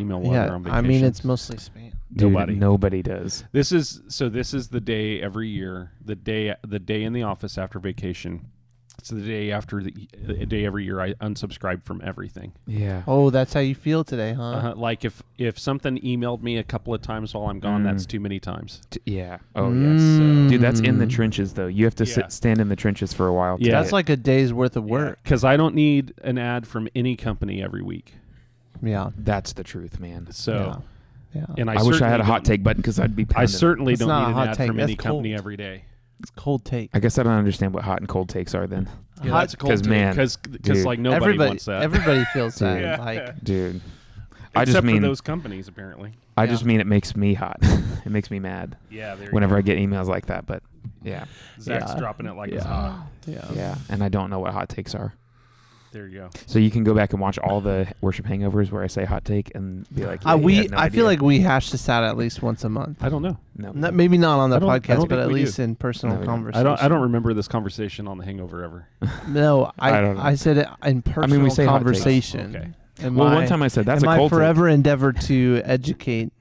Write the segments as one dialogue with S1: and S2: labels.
S1: email while they're on vacation.
S2: I mean, it's mostly spam.
S3: Dude, nobody does.
S1: This is the day every year, the day in the office after vacation. It's the day after the day every year I unsubscribe from everything.
S3: Yeah.
S2: Oh, that's how you feel today, huh?
S1: Like if something emailed me a couple of times while I'm gone, that's too many times.
S3: Yeah. Oh, yes. Dude, that's in the trenches, though. You have to stand in the trenches for a while.
S1: Yeah.
S2: That's like a day's worth of work.
S1: Because I don't need an ad from any company every week.
S2: Yeah.
S3: That's the truth, man.
S1: So, and
S3: I wish I had a hot take button because I'd be pounding.
S1: I certainly
S2: It's
S1: don't
S2: not
S1: need
S2: a hot
S1: an ad
S2: take.
S1: from
S2: That's
S1: any company
S2: cold.
S1: every day.
S2: It's cold take.
S3: I guess I don't understand what hot and cold takes are then.
S1: Yeah, that's a cold take.
S3: Man,
S1: because like nobody wants that.
S2: Everybody feels that.
S1: Yeah.
S2: Like,
S3: dude.
S1: Except for those companies, apparently.
S3: I just mean it makes me hot. It makes me mad.
S1: Yeah.
S3: Whenever I get emails like that, but yeah.
S1: Zach's dropping it like it's hot.
S3: Yeah. And I don't know what hot takes are.
S1: There you go.
S3: So you can go back and watch all the Worship Hangovers where I say hot take and be like,
S2: I feel like we hash this out at least once a month.
S1: I don't know.
S3: No.
S2: Maybe not on the
S1: I don't
S2: podcast, but
S1: think
S2: at
S1: we
S2: least
S1: do.
S2: in personal conversation.
S1: I don't remember this conversation on the Hangover ever.
S2: No,
S3: I don't know.
S2: I said it in personal
S3: we say hot takes.
S2: conversation.
S1: Okay.
S3: Well, one time I said that's a
S2: my
S3: cold
S2: forever endeavor to educate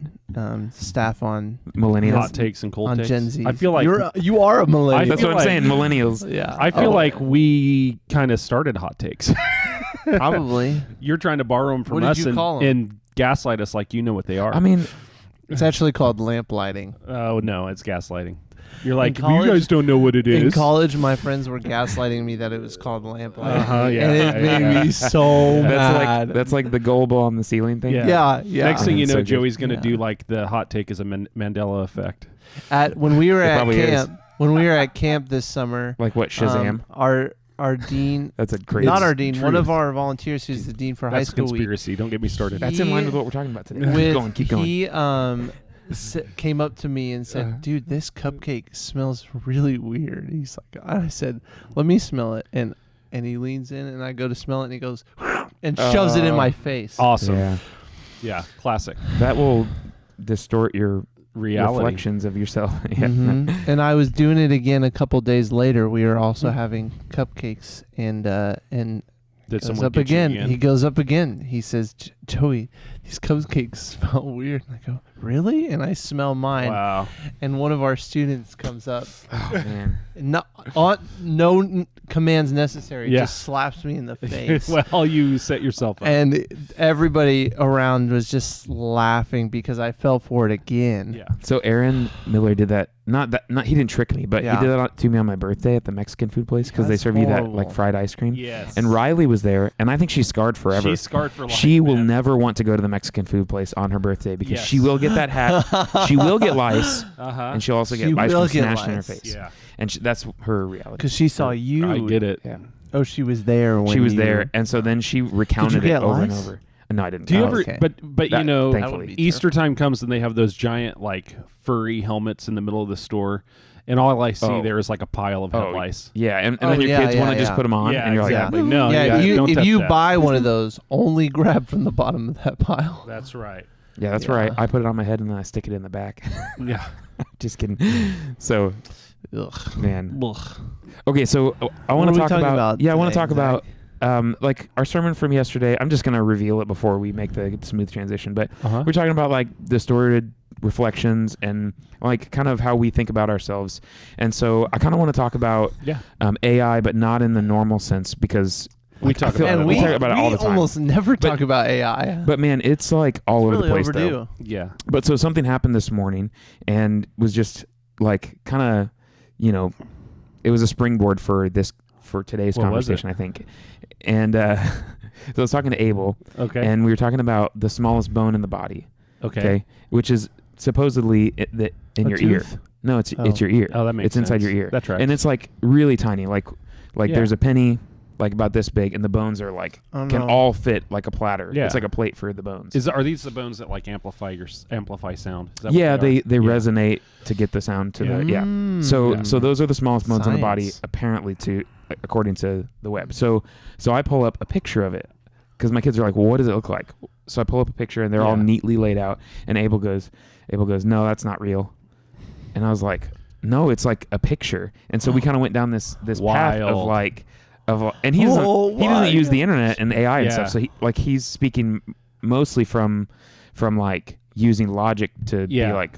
S2: staff on
S3: take. Millennials.
S1: Hot takes and cold
S2: on
S1: takes.
S2: Gen Z.
S1: I feel like
S2: you are a millennial.
S3: That's what I'm saying. Millennials.
S2: Yeah,
S1: I feel like we kind of started hot takes.
S2: probably.
S1: You're trying to borrow them from
S2: What did
S1: us
S2: you call 'em?
S1: and gaslight us like you know what they are.
S3: I mean,
S2: It's actually called lamp lighting.
S1: Oh no, it's gaslighting. You're like,
S2: college-
S1: you guys don't know what it is.
S2: In college, my friends were gaslighting me that it was called lamp lighting.
S1: Yeah.
S2: And it made me so mad.
S3: that's like the goal ball on the ceiling thing.
S1: Yeah.
S2: Yeah.
S1: Next thing you know,
S3: So good.
S1: Joey's going to do like the hot take is a Mandela effect.
S2: When we were
S3: It
S2: at
S3: probably is.
S2: camp, when we were at camp this summer,
S3: Like what, Shazam?
S2: our dean,
S3: That's a crazy.
S2: not our dean, one
S1: truth.
S2: of our volunteers who's the dean for high
S1: That's
S2: school week.
S1: conspiracy. Don't get me started.
S3: That's in line with what we're talking about today. Keep going.
S2: He came up to me and said, "Dude, this cupcake smells really weird." He's like, I said, "Let me smell it," and he leans in and I go to smell it and he goes and shoves it in my face.
S1: Awesome. Yeah. Classic.
S3: That will distort your
S1: Reality.
S3: reflections of yourself.
S2: Mhm. And I was doing it again a couple days later. We were also having cupcakes and
S1: Did
S2: goes
S1: someone
S2: up
S1: get you
S2: again. He goes up again. He says, "Joey, these cupcakes smell weird." And I go, "Really?" And I smell mine.
S1: Wow.
S2: And one of our students comes up.
S3: Oh man.
S2: No commands necessary.
S1: Yeah.
S2: Just slaps me in the face.
S1: Well, you set yourself up.
S2: And everybody around was just laughing because I fell for it again.
S1: Yeah.
S3: So Aaron Miller did that. Not he didn't trick me, but
S2: Yeah.
S3: he did that to me on my birthday at the Mexican food place because they
S2: That's
S3: serve you that
S2: horrible.
S3: like fried ice cream.
S1: Yes.
S3: And Riley was there, and I think she's scarred forever.
S1: She's scarred for life.
S3: She will
S1: man.
S3: never want to go to the Mexican food place on her birthday because
S1: Yes.
S3: she will get that hat. She will get lice, and she'll also
S2: She
S3: get ice
S2: will
S3: cream
S2: get
S3: smashed in her
S2: lice.
S3: face.
S1: Yeah.
S3: And that's her reality.
S2: Because she saw you.
S1: I get it.
S3: Yeah,
S2: Oh, she was there when
S3: she was
S2: you-
S3: there, and so then she recounted it
S2: get
S3: over and
S2: lice?
S3: over. No, I didn't.
S1: Do you
S2: Oh,
S1: ever?
S2: okay.
S1: But
S3: That-
S1: you know,
S3: thankfully.
S1: Easter time comes and they have those giant like furry helmets in the middle of the store, and all I see there is like a pile of head lice.
S3: Yeah, and
S2: Oh,
S3: then your
S2: yeah,
S3: kids want to
S2: yeah,
S3: just put them on,
S1: Yeah,
S3: and you're
S1: exactly.
S3: like,
S1: No,
S2: yeah,
S1: don't
S2: if
S1: touch
S2: you
S1: that.
S2: buy one of those, only grab from the bottom of that pile.
S1: That's right.
S3: yeah, that's
S2: Yeah.
S3: right. I put it on my head and then I stick it in the back.
S1: Yeah.
S3: Just kidding. So,
S2: Ugh.
S3: man.
S2: Ugh.
S3: Okay, so I want
S2: What
S3: to
S2: are we
S3: talk
S2: talking
S3: about.
S2: about
S3: Yeah, I want to
S2: today,
S3: talk about like our sermon from yesterday. I'm just gonna reveal it before we make the smooth transition. But we're talking about like distorted reflections and like kind of how we think about ourselves. And so I kind of want to talk about AI, but not in the normal sense because
S1: We talk about
S2: And
S1: it.
S2: we
S3: talk about it all the time.
S2: almost never talk about AI.
S3: But man, it's like all over
S2: really
S3: the place
S2: overdue.
S3: though.
S1: Yeah.
S3: But so something happened this morning and was just like kind of, you know, it was a springboard for today's
S1: What was
S3: conversation, I think. And so I was talking to Abel,
S1: Okay.
S3: and we were talking about the smallest bone in the body,
S1: okay.
S3: which is supposedly in
S2: A
S3: your
S2: tooth?
S3: ear. No, it's your ear.
S1: Oh, that makes
S3: It's inside
S1: sense.
S3: your ear.
S1: That's right.
S3: And it's like really tiny, like
S1: Yeah.
S3: there's a penny like about this big, and the bones are like
S2: Oh,
S3: can
S2: no.
S3: all fit like a platter.
S1: Yeah.
S3: It's like a plate for the bones.
S1: Are these the bones that like amplify sound? Is that
S3: Yeah,
S1: what they
S3: they resonate to get the sound to the
S2: Mm.
S3: So those are the smallest bones in the body,
S2: Science.
S3: apparently, according to the web. So I pull up a picture of it because my kids are like, well, what does it look like? So I pull up a picture and they're all neatly laid out. And Abel goes, no, that's not real. And I was like, no, it's like a picture. And so we kind of went down this path of
S1: Wild.
S3: like and he doesn't use the internet and AI and
S1: Yeah.
S3: stuff. So he's speaking mostly from from like using logic to be like,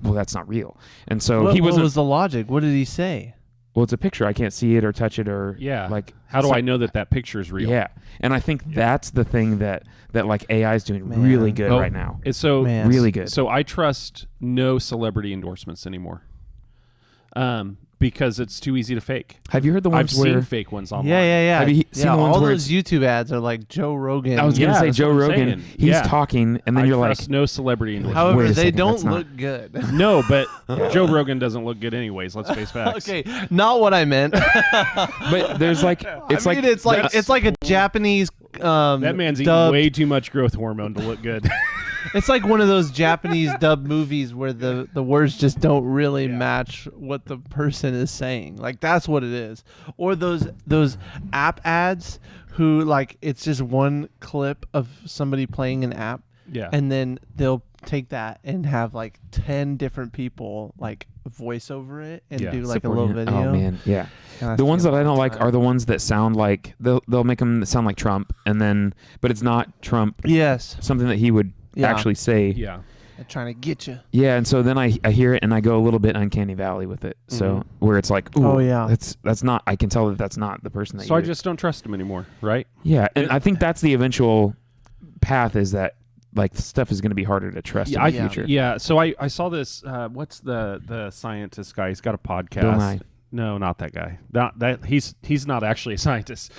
S3: well, that's not real. And so
S2: what,
S3: he wasn't.
S2: What was the logic? What did he say?
S3: Well, it's a picture. I can't see it or touch it or like.
S1: How do I know that picture is real?
S3: Yeah, and I think that's the thing that like AI is doing really good right now.
S1: It's so
S3: really good.
S1: So I trust no celebrity endorsements anymore. Because it's too easy to fake.
S3: Have you heard the ones
S1: I've
S3: where
S1: seen fake ones online?
S2: Yeah.
S3: Have you seen the ones
S2: all
S3: where
S2: those YouTube ads are like Joe Rogan.
S3: I was gonna say
S1: that's
S3: Joe
S1: what I'm
S3: Rogan.
S1: saying.
S3: He's talking, and then
S1: I
S3: you're like,
S1: trust no celebrity endorsements.
S2: However,
S3: Wait a
S2: they
S3: second,
S2: don't
S3: that's not-
S2: look good.
S1: No, but Joe Rogan doesn't look good anyways. Let's face facts.
S2: Okay, not what I meant.
S3: but there's like, it's
S2: it's like a Japanese.
S1: That man's eating
S2: dubbed-
S1: way too much growth hormone to look good.
S2: It's like one of those Japanese dub movies where the words just don't really match what the person is saying. Like that's what it is. Or those app ads who like it's just one clip of somebody playing an app.
S1: Yeah.
S2: And then they'll take that and have like 10 different people like voice over it and do like a little video.
S3: Oh man, yeah. The ones that I don't like are the ones that sound like they'll make them sound like Trump, and then but it's not Trump.
S2: Yes.
S3: Something that he would actually say.
S1: Yeah.
S2: They're trying to get you.
S3: Yeah, and so then I hear it and I go a little bit uncanny valley with it. So where it's like, ooh,
S2: Oh, yeah.
S3: that's not. I can tell that that's not the person that.
S1: So I just don't trust him anymore, right?
S3: Yeah, and I think that's the eventual path is that like stuff is going to be harder to trust in the future.
S1: Yeah. So I saw this. What's the scientist guy? He's got a podcast.
S3: Bill Nye.
S1: No, not that guy. That he's not actually a scientist.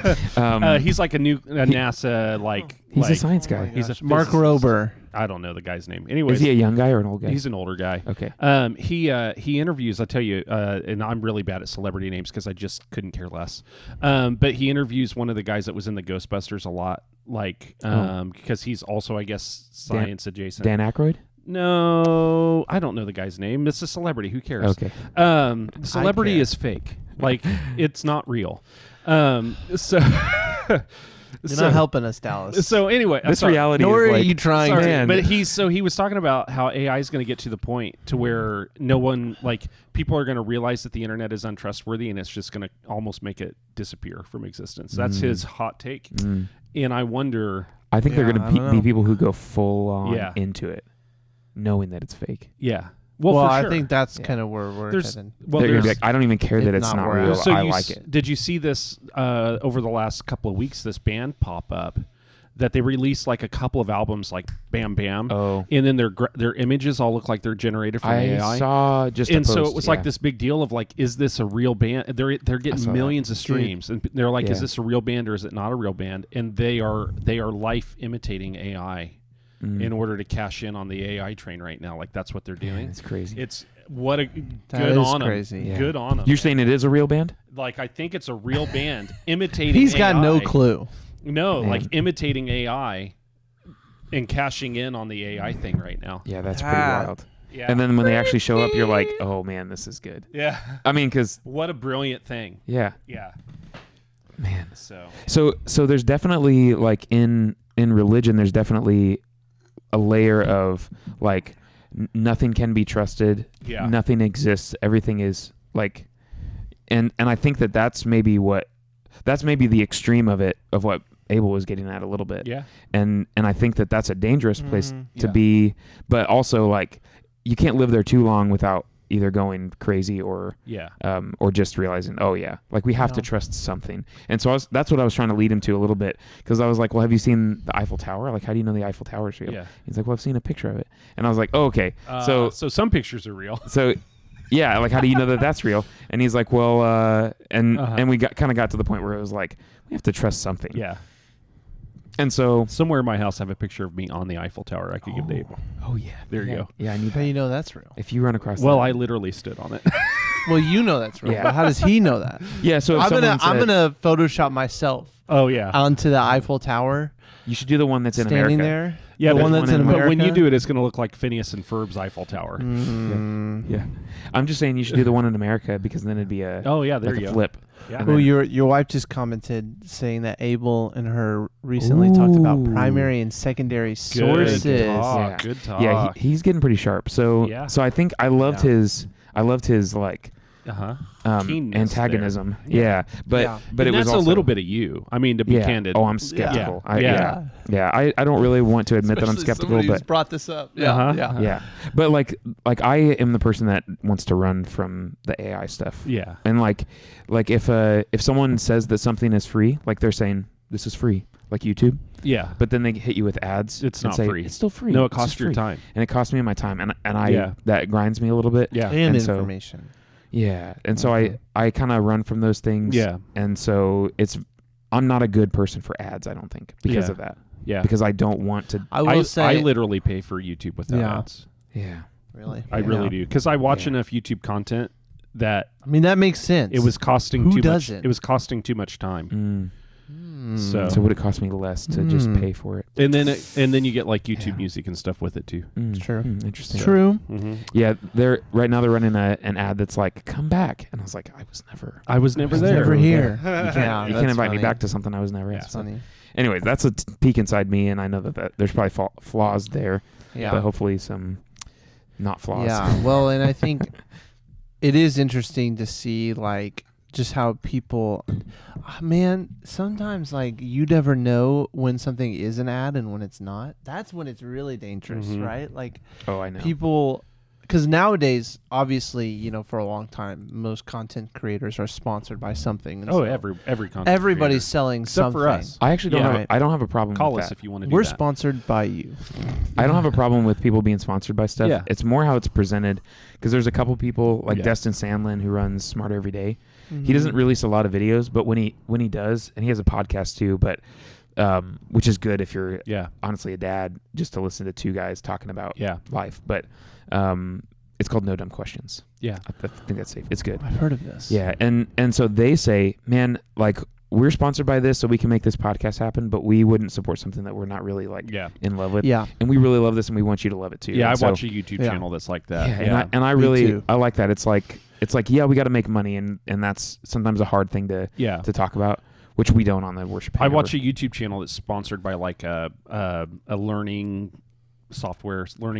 S1: He's like a NASA like.
S3: He's
S1: like,
S3: a science guy.
S1: He's a
S2: Mark
S1: physicist.
S2: Rober.
S1: I don't know the guy's name. Anyways,
S3: Is he a young guy or an old guy?
S1: He's an older guy.
S3: Okay.
S1: He interviews. I tell you, and I'm really bad at celebrity names because I just couldn't care less. But he interviews one of the guys that was in the Ghostbusters a lot, like because he's also, I guess, science adjacent.
S3: Dan Aykroyd?
S1: No, I don't know the guy's name. It's a celebrity. Who cares?
S3: Okay.
S1: The celebrity
S2: care.
S1: is fake. Like it's not real. So.
S2: You're not helping us, Dallas.
S1: So anyway,
S3: This reality
S2: Nor
S3: is
S2: are
S3: like,
S2: you trying
S1: sorry,
S2: to.
S1: but he was talking about how AI is going to get to the point to where no one, like, people are going to realize that the internet is untrustworthy and it's just going to almost make it disappear from existence. That's his hot take. And I wonder.
S3: I think they're
S2: Yeah,
S3: going
S2: I
S3: to be
S2: know.
S3: people who go full on
S1: Yeah.
S3: into it, knowing that it's fake.
S1: Yeah.
S2: Well,
S1: for
S2: I
S1: sure.
S2: think that's kind of where we're
S1: There's
S2: headed.
S1: well,
S3: They're going to
S1: there's
S3: be like, I don't even care that
S2: If
S3: it's
S2: not
S3: not
S2: where
S3: real.
S2: else.
S1: so
S3: I
S1: you
S3: like it.
S1: Did you see this over the last couple of weeks? This band pop up that they released like a couple of albums, like Bam Bam.
S3: Oh.
S1: And then their images all look like they're generated from AI.
S3: I saw just a
S1: And so
S3: post,
S1: it was
S3: yeah.
S1: like this big deal of like, is this a real band? They're
S3: saw
S1: getting
S3: that.
S1: millions of streams, and they're like,
S3: Yeah.
S1: is this a real band or is it not a real band? And they are life imitating AI in order to cash in on the AI train right now. Like that's what they're doing.
S3: Man, it's crazy.
S1: It's what a
S2: That
S1: good
S2: is
S1: on
S2: crazy.
S1: them.
S3: Yeah.
S1: Good on them.
S3: You're saying it is a real band?
S1: Like I think it's a real band imitating.
S2: He's got
S1: AI.
S2: no clue.
S1: No,
S3: Man.
S1: like imitating AI and cashing in on the AI thing right now.
S3: Yeah, that's pretty
S2: Ah.
S3: wild.
S1: Yeah.
S3: And then when they actually show up, you're like, oh man, this is good.
S1: Yeah.
S3: I mean, because
S1: What a brilliant thing.
S3: yeah,
S1: Yeah.
S3: man.
S1: So
S3: there's definitely like in religion, there's definitely a layer of like nothing can be trusted.
S1: Yeah.
S3: Nothing exists. Everything is like, and I think that's maybe the extreme of it, of what Abel was getting at a little bit.
S1: yeah.
S3: And I think that's a dangerous place to
S1: Yeah.
S3: be, but also like you can't live there too long without either going crazy or
S1: Yeah.
S3: or just realizing, oh yeah, like we have to
S2: No.
S3: trust something. And so that's what I was trying to lead him to a little bit, because I was like, well, have you seen the Eiffel Tower? Like, how do you know the Eiffel Tower is real?
S1: Yeah.
S3: He's like, well, I've seen a picture of it. And I was like, oh, okay. So
S1: some pictures are real.
S3: yeah, like how do you know that that's real? And he's like, well, and we got to the point where it was like, we have to trust something.
S1: Yeah.
S3: And so
S1: Somewhere in my house, I have a picture of me on the Eiffel Tower. I could give to Abel.
S3: oh yeah,
S1: There you go.
S3: Yeah, I need
S2: How
S3: that.
S2: you know that's real?
S3: If you run across
S1: Well,
S3: that.
S1: I literally stood on it.
S2: Well, you know that's real.
S3: Yeah.
S2: But how does he know that?
S3: yeah, so if
S2: I'm
S3: someone
S2: gonna
S3: said,
S2: Photoshop myself
S1: Oh yeah.
S2: onto the Eiffel Tower,
S3: you should do the one that's in
S2: standing
S3: America.
S2: there.
S1: Yeah,
S2: the
S1: but
S2: one that's in
S1: But
S2: America.
S1: when you do it, it's going to look like Phineas and Ferb's Eiffel Tower.
S2: Mm.
S3: Yeah, I'm just saying you should do the one in America, because then it'd be a
S1: Oh yeah, there
S3: like
S1: you
S3: a
S1: go.
S3: flip.
S1: Yeah.
S3: And
S2: Well,
S3: then-
S2: your wife just commented saying that Abel and her recently talked about
S3: Ooh.
S2: primary and secondary
S1: Good
S2: sources.
S1: talk.
S3: Yeah.
S1: Good talk.
S3: Yeah, he's getting pretty sharp. So
S1: Yeah.
S3: so I think I loved
S2: Yeah.
S3: his like
S1: Keenness
S3: antagonism. Yeah, but
S1: but
S3: it was
S1: that's
S3: also
S1: a little bit of you. I mean, to be candid.
S3: Oh, I'm skeptical.
S1: Yeah.
S3: I don't really want to admit that I'm
S2: Especially
S3: skeptical,
S2: somebody who's
S3: but
S2: brought this up.
S3: yeah. But like I am the person that wants to run from the AI stuff.
S1: Yeah.
S3: And like if someone says that something is free, like they're saying this is free, like YouTube.
S1: Yeah.
S3: But then they hit you with ads.
S1: It's
S3: and
S1: not
S3: say,
S1: free.
S3: It's still free.
S1: No, it
S3: It's
S1: costs
S3: just
S1: your
S3: free.
S1: time.
S3: And it costs me my time, and I that grinds me a little bit.
S1: Yeah.
S2: And
S3: And so-
S2: information.
S3: Yeah, and so I kind of run from those things.
S1: Yeah.
S3: And so I'm not a good person for ads, I don't think, because of that.
S1: Yeah.
S3: Because I don't want to.
S2: I will say,
S1: I literally pay for YouTube without ads.
S3: Yeah.
S2: really,
S1: I really do, because I watch enough YouTube content that
S2: I mean, that makes sense.
S1: it was costing
S2: Who
S1: too much.
S2: doesn't?
S1: It was costing too much time. So
S3: So would it cost me less to just pay for it?
S1: and then you get like YouTube Music and stuff with it too.
S2: True.
S3: Interesting.
S2: True.
S1: Mm-hmm.
S3: Yeah, they're running an ad that's like, come back, and I was like, I was never
S1: there.
S2: Never here.
S3: You can't invite me back to something I was never at.
S2: That's funny.
S3: Anyways, that's a peek inside me, and I know that there's probably flaws there,
S2: Yeah.
S3: but hopefully some not flaws.
S2: Yeah. Well, and I think it is interesting to see like just how people, man, sometimes like you never know when something is an ad and when it's not. That's when it's really dangerous, right? Like
S3: Oh, I know.
S2: people, because nowadays, obviously, for a long time, most content creators are sponsored by something. And
S1: Oh,
S2: so
S1: every content
S2: everybody's
S1: creator.
S2: selling
S1: Except
S2: something.
S1: for us.
S3: I actually don't
S1: Yeah.
S3: have. I don't have a problem.
S1: Call
S3: with
S1: us
S3: that.
S1: if you want to do
S2: We're
S1: that.
S2: sponsored by you.
S3: I don't have a problem with people being sponsored by stuff.
S1: Yeah.
S3: It's more how it's presented, because there's a couple people like
S1: Yeah.
S3: Destin Sandlin who runs Smarter Every Day.
S2: Mm-hmm.
S3: He doesn't release a lot of videos, but when he does, and he has a podcast too, but which is good if you're honestly a dad, just to listen to two guys talking about life. But it's called No Dumb Questions.
S1: Yeah.
S3: I think that's safe. It's good.
S2: I've heard of this.
S3: Yeah, and so they say, man, like we're sponsored by this, so we can make this podcast happen, but we wouldn't support something that we're not really like in love with.
S2: Yeah.
S3: And we really love this, and we want you to love it too.
S1: Yeah,
S3: And
S1: I watch a YouTube channel that's like that.
S3: Yeah, and I
S2: Me
S3: really
S2: too.
S3: I like that. It's like yeah, we got to make money, and that's sometimes a hard thing to talk about, which we don't on the Worship Hangover.
S1: I watch a YouTube channel that's sponsored by like a learning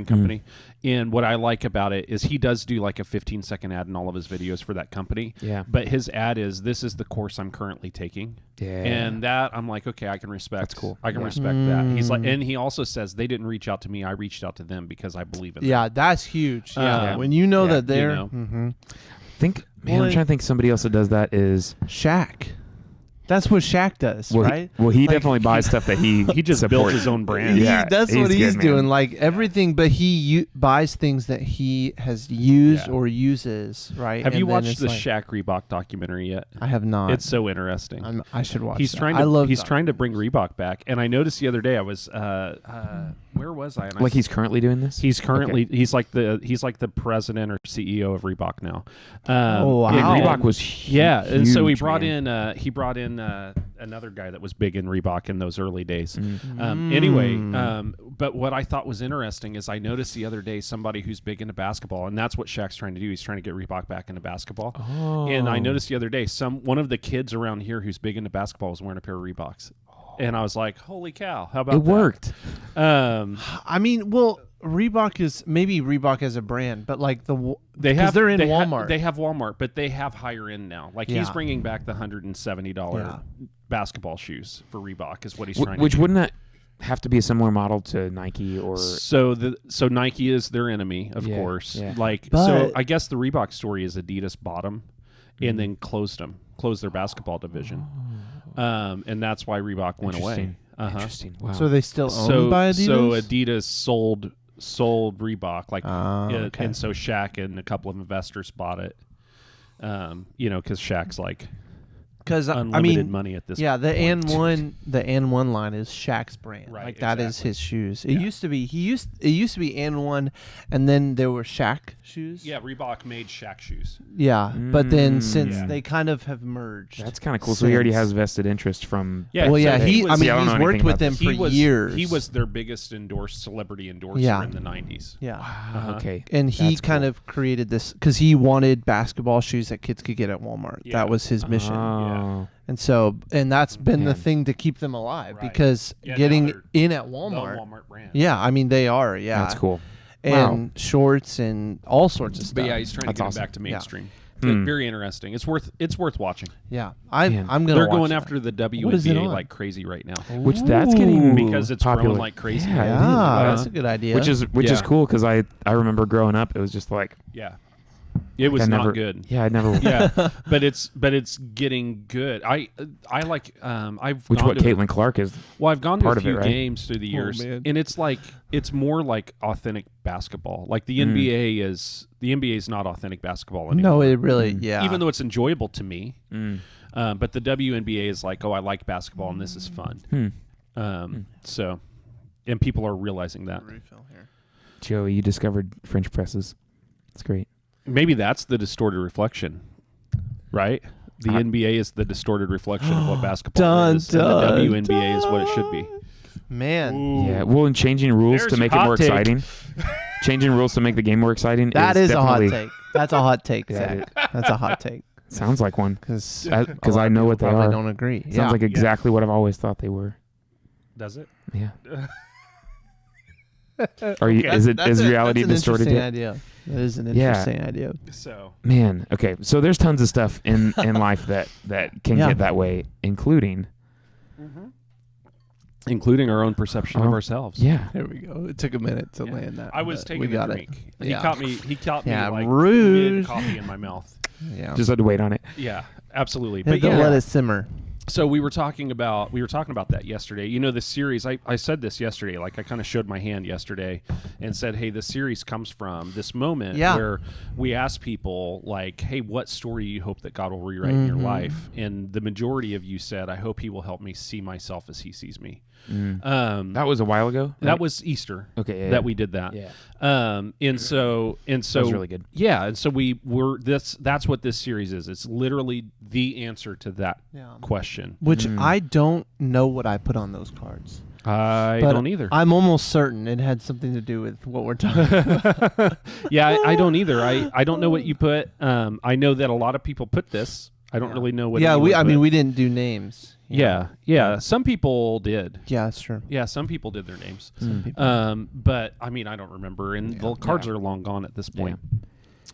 S1: company, and what I like about it is he does do like a 15-second ad in all of his videos for that company.
S3: Yeah.
S1: But his ad is, "This is the course I'm currently taking."
S3: Yeah.
S1: And that I'm like, okay, I can respect.
S3: That's cool.
S1: I can respect that. He's like, and he also says they didn't reach out to me. I reached out to them because I believe in them.
S2: Yeah, that's huge. Yeah.
S1: Yeah.
S2: When you know that they're
S1: know.
S3: I'm trying to think somebody else that does that is
S2: Shaq. That's what Shaq does, right?
S3: He definitely buys stuff that he
S1: just built
S3: supports.
S1: his own brand.
S3: Yeah,
S2: That's what he's
S3: good,
S2: doing.
S3: man.
S2: Like everything, but he buys things that he has used or uses, right?
S1: Have
S2: And
S1: you
S2: then
S1: watched
S2: it's
S1: the
S2: like,
S1: Shaq Reebok documentary yet?
S2: I have not.
S1: It's so interesting.
S2: I should watch.
S1: He's
S2: that.
S1: trying
S2: I love.
S1: to trying to bring Reebok back, and I noticed the other day I was where was I? And
S3: Like he's currently doing this.
S1: he's currently he's like the president or CEO of Reebok now.
S2: Oh, wow.
S3: Yeah,
S1: and-
S3: Reebok was
S1: and so he
S3: huge,
S1: brought
S3: man.
S1: in another guy that was big in Reebok in those early days.
S3: Mm.
S1: Anyway, but what I thought was interesting is I noticed the other day somebody who's big into basketball, and that's what Shaq's trying to do. He's trying to get Reebok back into basketball.
S3: Oh.
S1: And I noticed the other day one of the kids around here who's big into basketball was wearing a pair of Reeboks. And I was like, holy cow, how about
S3: It
S1: that?
S3: worked.
S2: I mean, well, Reebok is maybe Reebok as a brand, but like they're in Walmart.
S1: They have Walmart, but they have higher end now. Like he's bringing back the $170 basketball shoes for Reebok is what he's trying to do.
S3: Which wouldn't that have to be a similar model to Nike or?
S1: So Nike is their enemy, of course.
S3: Yeah.
S2: But-
S1: I guess the Reebok story is Adidas bought them and then closed their basketball division. And that's why Reebok went away.
S3: Interesting. Wow.
S2: So they still owned by Adidas.
S1: So Adidas sold Reebok, like,
S2: okay.
S1: and so Shaq and a couple of investors bought it. Because Shaq's like unlimited money at this.
S2: Yeah, the
S1: point.
S2: N1 line is Shaq's brand.
S1: Right,
S2: Like that is
S1: exactly.
S2: his shoes. It used to be it used to be N1, and then there were Shaq shoes.
S1: Yeah, Reebok made Shaq shoes.
S2: Yeah, but then since
S1: Yeah.
S2: they kind of have merged.
S3: That's kind of cool. So he already
S2: since-
S3: has vested interest from.
S1: Yeah,
S2: Well, yeah,
S1: so
S2: he's
S3: I don't know
S2: worked
S3: anything
S2: with
S3: about
S2: them
S3: this.
S2: for years.
S1: He was their biggest celebrity endorser
S2: Yeah.
S1: in the 90s.
S2: Yeah.
S1: Uh-huh.
S3: Okay.
S2: And he
S3: That's
S2: kind
S3: cool.
S2: of created this because he wanted basketball shoes that kids could get at Walmart.
S1: Yeah.
S2: That was his mission.
S3: Oh.
S2: And that's been the
S3: Man.
S2: thing to keep them alive
S1: Right.
S2: because
S1: Yeah, now
S2: getting
S1: they're
S2: in at
S1: The
S2: Walmart.
S1: Walmart brand.
S2: Yeah, I mean they are. Yeah,
S3: That's cool.
S2: And shorts and all sorts of stuff.
S1: But yeah, he's trying
S3: That's
S1: to get
S3: awesome.
S1: it back to mainstream. Very interesting. It's worth watching.
S2: Yeah,
S3: Man.
S2: I'm gonna.
S1: They're
S2: watch
S1: going
S2: that.
S1: after the
S2: What is it
S1: WNBA
S2: on?
S1: like crazy right now
S3: Which that's getting
S1: because it's
S3: popular.
S1: growing like crazy.
S3: Yeah,
S2: Yeah,
S3: it
S2: that's a good idea.
S3: Which is
S1: Yeah.
S3: cool because I remember growing up, it was just like
S1: Yeah, it was
S3: I
S1: not
S3: never,
S1: good.
S3: Yeah, I never.
S1: Yeah, but it's getting good. I like I've
S3: Which
S1: gone
S3: what
S1: to
S3: Caitlin Clark is.
S1: Well, I've gone to
S3: part
S1: a
S3: of it,
S1: few
S3: right?
S1: games through the years,
S2: man.
S1: and it's more like authentic basketball. Like the NBA is not authentic basketball anymore.
S2: no, it really. Yeah,
S1: Even though it's enjoyable to me,
S3: Mm.
S1: but the WNBA is like, oh, I like basketball and this is fun. So, and people are realizing that.
S2: Refill here.
S3: Joey, you discovered French presses. It's great.
S1: Maybe that's the distorted reflection, right? The NBA is the distorted reflection of what basketball
S2: Dun,
S1: is, and
S2: dun,
S1: the WNBA is what it should be.
S2: Man,
S3: Yeah. Well, and changing rules
S1: There's
S3: to make it
S1: your
S3: more
S1: hot take.
S3: exciting. Changing rules to make the game more exciting.
S2: that is a hot
S3: definitely-
S2: take. That's a hot take,
S3: Yeah,
S2: Zach. That's a hot take
S3: Sounds like one.
S2: because
S3: Because I know what they
S2: probably
S3: are.
S2: don't agree.
S3: Sounds like exactly what I've always thought they were.
S1: Does it?
S3: Yeah. Are you? Is reality distorted
S2: Interesting
S3: yet?
S2: idea. That is an
S3: Yeah.
S2: interesting idea.
S1: So
S3: Man, okay. So there's tons of stuff in life that can
S2: Yeah.
S3: get that way, including
S1: including our own perception of ourselves.
S3: yeah.
S2: There we go. It took a minute to land that.
S1: I was
S2: but
S1: taking
S2: we
S1: a
S2: got
S1: drink.
S2: it.
S1: He
S2: Yeah.
S1: caught me
S2: Yeah,
S1: like
S2: rude.
S1: mid coffee in my mouth.
S2: Yeah.
S3: Just had to wait on it.
S1: Yeah, absolutely.
S2: Had
S1: But
S2: to
S1: yeah,
S2: let it simmer.
S1: so we were talking about that yesterday. You know, the series. I said this yesterday. Like I kind of showed my hand yesterday and said, "Hey, the series comes from this moment where we ask people like, hey, what story do you hope that God will rewrite in your life?" And the majority of you said, "I hope He will help me see myself as He sees me."
S3: That was a while ago.
S1: That was Easter.
S3: Okay, yeah,
S1: that
S3: yeah.
S1: we did that.
S3: Yeah.
S1: And so
S3: That was really good.
S1: Yeah, and so that's what this series is. It's literally the answer to that question.
S2: Which I don't know what I put on those cards.
S1: I
S2: But
S1: don't either.
S2: I'm almost certain it had something to do with what we're talking about.
S1: Yeah, I don't either. I don't know what you put. I know that a lot of people put this. I don't really know what.
S2: Yeah,
S1: anyone
S2: I
S1: put.
S2: mean, we didn't do names.
S1: Yeah. Some people did.
S2: Yeah, that's true.
S1: Yeah, some people did their names.
S2: Some people.
S1: But I mean, I don't remember, and the cards are long gone at this point.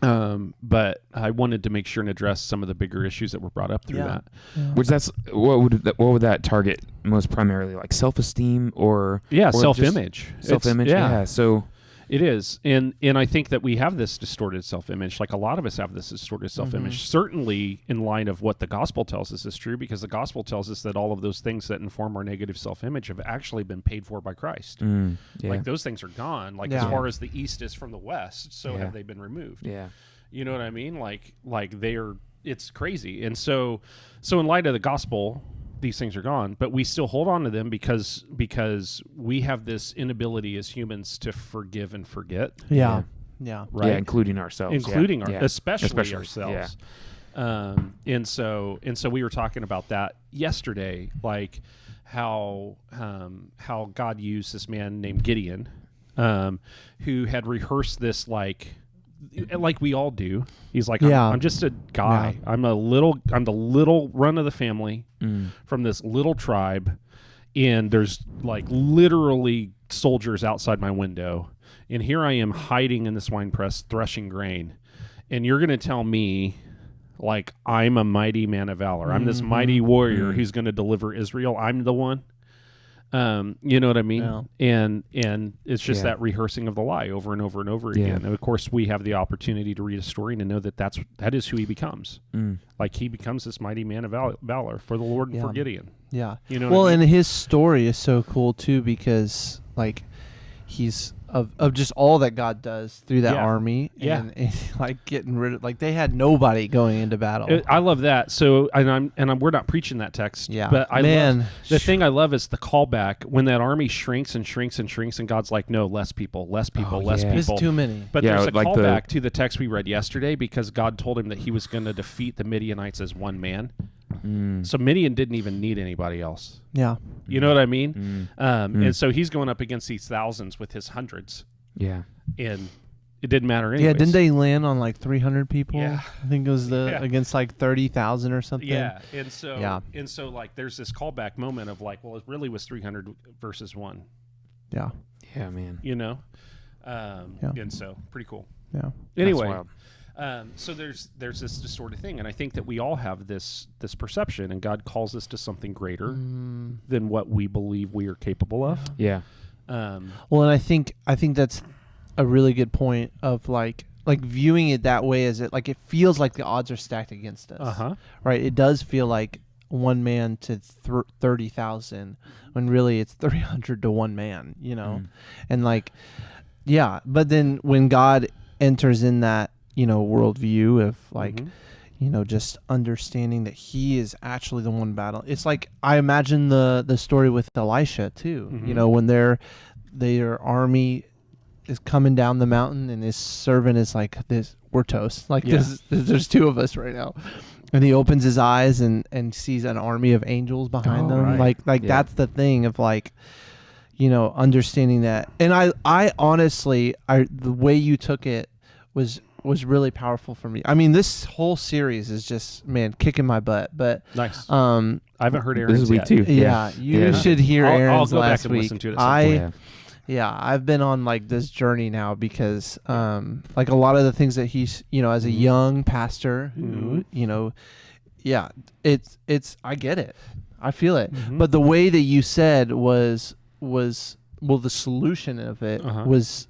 S1: But I wanted to make sure and address some of the bigger issues that were brought up through that.
S3: Which what would that target most primarily, like self-esteem or
S1: Yeah,
S3: or just
S1: self-image.
S3: self-image.
S1: Yeah.
S3: So
S1: It is, and I think that we have this distorted self-image. Like a lot of us have this distorted self-image. Certainly, in line of what the gospel tells us is true, because the gospel tells us that all of those things that inform our negative self-image have actually been paid for by Christ. Like those things are gone. Like as far as the east is from the west, so have they been removed.
S3: yeah.
S1: You know what I mean? Like they are. It's crazy, and so in light of the gospel, these things are gone, but we still hold on to them because we have this inability as humans to forgive and forget.
S2: Yeah.
S1: Right.
S3: Yeah, including ourselves.
S1: Including
S3: yeah.
S1: especially ourselves. And so we were talking about that yesterday, like how God used this man named Gideon, who had rehearsed this like we all do. He's like, I'm just a guy. I'm the little run of the family from this little tribe, and there's like literally soldiers outside my window, and here I am hiding in this wine press threshing grain, and you're gonna tell me like I'm a mighty man of valor. I'm this mighty warrior who's gonna deliver Israel. I'm the one. You know what I mean?
S2: Yeah.
S1: And it's just that rehearsing of the lie over and over and over again. And of course, we have the opportunity to read a story and to know that is who he becomes. Like he becomes this mighty man of valor for the Lord and for Gideon.
S2: Yeah.
S1: You know what I mean?
S2: And his story is so cool too, because like he's of just all that God does through that army. And like getting rid of, like they had nobody going into battle.
S1: I love that. So, we're not preaching that text.
S2: Yeah.
S1: But
S2: Man.
S1: the thing I love is the callback when that army shrinks and shrinks and shrinks, and God's like, no, less people, less people.
S2: There's too many.
S1: But
S3: Yeah,
S1: there's a
S3: like
S1: callback to the text we read yesterday, because God told him that he was going to defeat the Midianites as one man. So Midian didn't even need anybody else.
S2: Yeah.
S1: You know what I mean? And so he's going up against these thousands with his hundreds.
S3: Yeah.
S1: And it didn't matter anyways.
S2: Yeah, didn't they land on like 300 people?
S1: Yeah.
S2: I think it was against like 30,000 or something.
S1: Yeah. And so like there's this callback moment of like, well, it really was 300 versus 1.
S2: Yeah.
S3: Yeah, man.
S1: You know? And so pretty cool.
S2: Yeah.
S1: Anyway, So there's this distorted thing, and I think that we all have this perception, and God calls us to something greater than what we believe we are capable of.
S3: Yeah.
S2: Well, and I think that's a really good point of like viewing it that way, as it like it feels like the odds are stacked against us. Right? It does feel like one man to 30,000 when really it's 300 to one man, you know? And like, yeah, but then when God enters in that, you know, worldview of like, you know, just understanding that he is actually the one battle. It's like, I imagine the story with Elisha too, you know, when their army is coming down the mountain and his servant is like, this, we're toast. Like there's two of us right now. And he opens his eyes and sees an army of angels behind them. Right. Like that's the thing of like, you know, understanding that. And I honestly, the way you took it was really powerful for me. I mean, this whole series is just, man, kicking my butt. But
S1: nice. I haven't heard Aaron's
S3: this week
S1: yet.
S3: too.
S2: Yeah, you should hear Aaron's
S1: I'll go
S2: last
S1: back and
S2: week.
S1: listen to it at some point.
S2: Yeah, I've been on like this journey now because like a lot of the things that he's, you know, as a young pastor who, you know, yeah, it's I get it. I feel it. But the way that you said was well, the solution of it was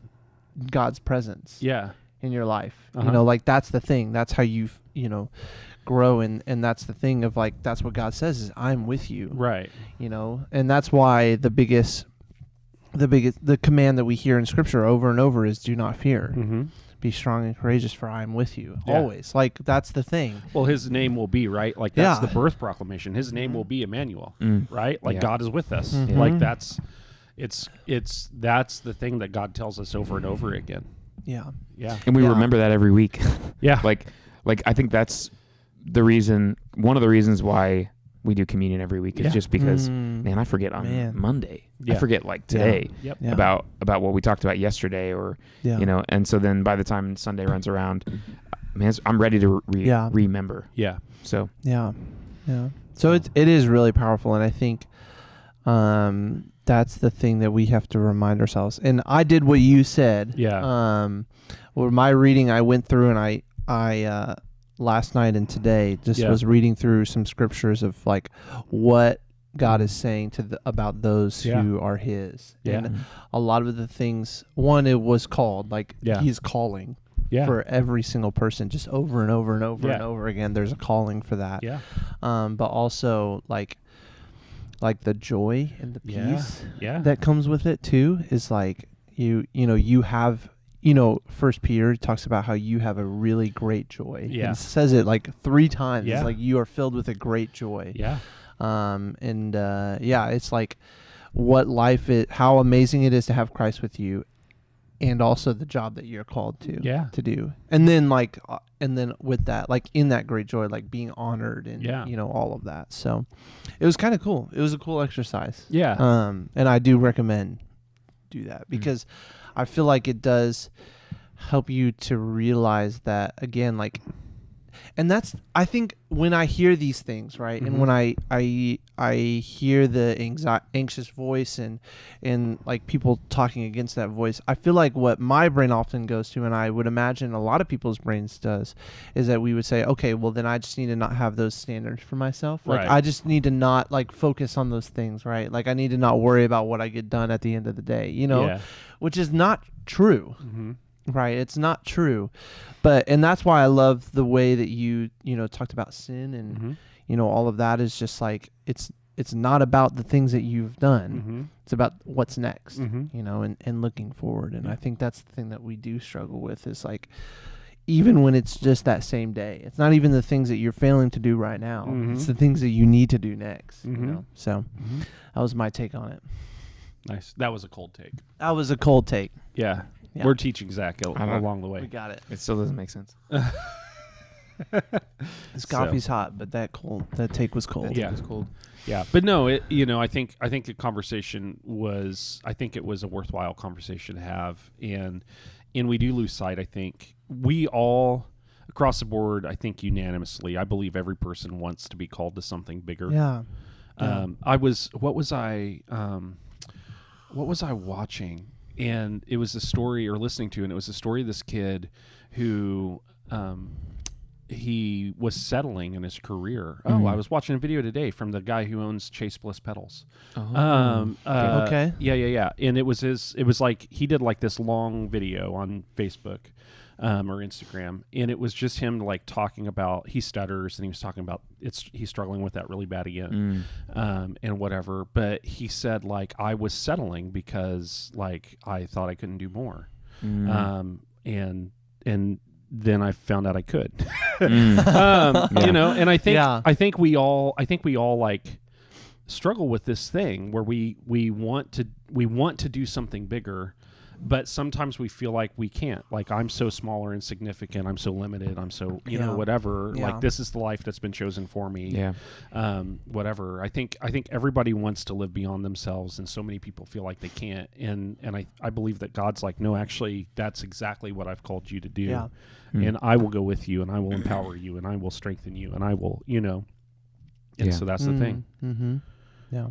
S2: God's presence.
S1: Yeah.
S2: In your life. You know, like that's the thing. That's how you know, grow, and that's the thing of like, that's what God says is, I'm with you.
S1: Right.
S2: You know, and that's why the command that we hear in scripture over and over is, do not fear. Be strong and courageous, for I am with you always. Like that's the thing.
S1: Well, his name will be, right? Like that's the birth proclamation. His name will be Emmanuel, right? Like God is with us. Like that's the thing that God tells us over and over again.
S2: Yeah.
S1: Yeah.
S3: And we remember that every week.
S1: Yeah.
S3: Like I think that's one of the reasons why we do communion every week is just because, man, I forget on Monday. I forget like today about what we talked about yesterday, or, you know, and so then by the time Sunday runs around, man, I'm ready to remember. Yeah. So. Yeah.
S2: Yeah. So it is really powerful. And I think, that's the thing that we have to remind ourselves. And I did what you said. Yeah. Well, my reading, I went through and I last night and today just was reading through some scriptures of like what God is saying about those who are his. And a lot of the things, one, it was called like he's calling for every single person, just over and over and over and over again. There's a calling for that. Yeah. But also like the joy and the peace that comes with it too is like you know, you have, you know, First Peter talks about how you have a really great joy. Yeah. It says it like 3 times. Yeah. It's like you are filled with a great joy. Yeah. It's like what life is, how amazing it is to have Christ with you, and also the job that you're called to do. And then like, and then with that, like in that great joy, like being honored and, you know, all of that. So it was kind of cool. It was a cool exercise. Yeah. And I do recommend do that because I feel like it does help you to realize that again, like, and that's, I think when I hear these things, right. And when I hear the anxious voice and like people talking against that voice, I feel like what my brain often goes to, and I would imagine a lot of people's brains does, is that we would say, okay, well then I just need to not have those standards for myself. Like I just need to not like focus on those things, right? Like I need to not worry about what I get done at the end of the day, you know, which is not true. Right. It's not true. And that's why I love the way that you know, talked about sin and, you know, all of that is just like, it's not about the things that you've done. It's about what's next, you know, and looking forward. And I think that's the thing that we do struggle with is like, even when it's just that same day, it's not even the things that you're failing to do right now. It's the things that you need to do next, you know? So that was my take on it.
S1: Nice. That was a cold take.
S2: That was a cold take.
S1: Yeah. Yeah. We're teaching Zach along the way.
S2: We got it.
S3: It still doesn't make sense.
S2: This coffee's hot, but that take was cold.
S1: Yeah, it was cold. Yeah, but no, I think the conversation was, I think it was a worthwhile conversation to have, and we do lose sight. I think we all across the board, I think unanimously, I believe every person wants to be called to something bigger. Yeah. What was I watching? And it was a story, or listening to, and it was a story of this kid who he was settling in his career. Oh, I was watching a video today from the guy who owns Chase Bliss pedals.
S2: Okay.
S1: Yeah. And it was like he did like this long video on Facebook or Instagram, and it was just him like talking about, he stutters, and he was talking about he's struggling with that really bad again, and whatever. But he said like, I was settling because like I thought I couldn't do more, and then I found out I could, you know. And I think we all like struggle with this thing where we want to do something bigger, but sometimes we feel like we can't. Like, I'm so small or insignificant. I'm so limited. I'm so, you know, whatever. Yeah. Like, this is the life that's been chosen for me.
S3: Yeah.
S1: Whatever. I think everybody wants to live beyond themselves, and so many people feel like they can't. And I believe that God's like, no, actually, that's exactly what I've called you to do. Yeah. And I will go with you, and I will empower you, and I will strengthen you, and I will, you know. And so that's the thing.
S2: Mm-hmm. Yeah.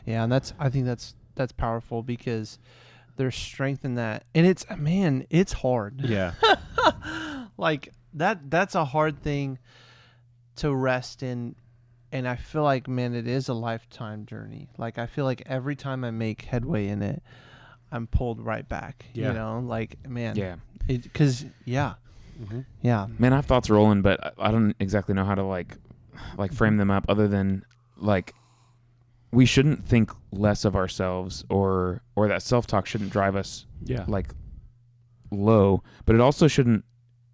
S2: Yeah. And I think that's powerful, because there's strength in that. And it's hard.
S1: Yeah.
S2: Like that's a hard thing to rest in. And I feel like, man, it is a lifetime journey. Like, I feel like every time I make headway in it, I'm pulled right back, you know, like, man, yeah.
S3: Man, I have thoughts rolling, but I don't exactly know how to like frame them up, other than like, we shouldn't think less of ourselves, or that self-talk shouldn't drive us like low, but it also shouldn't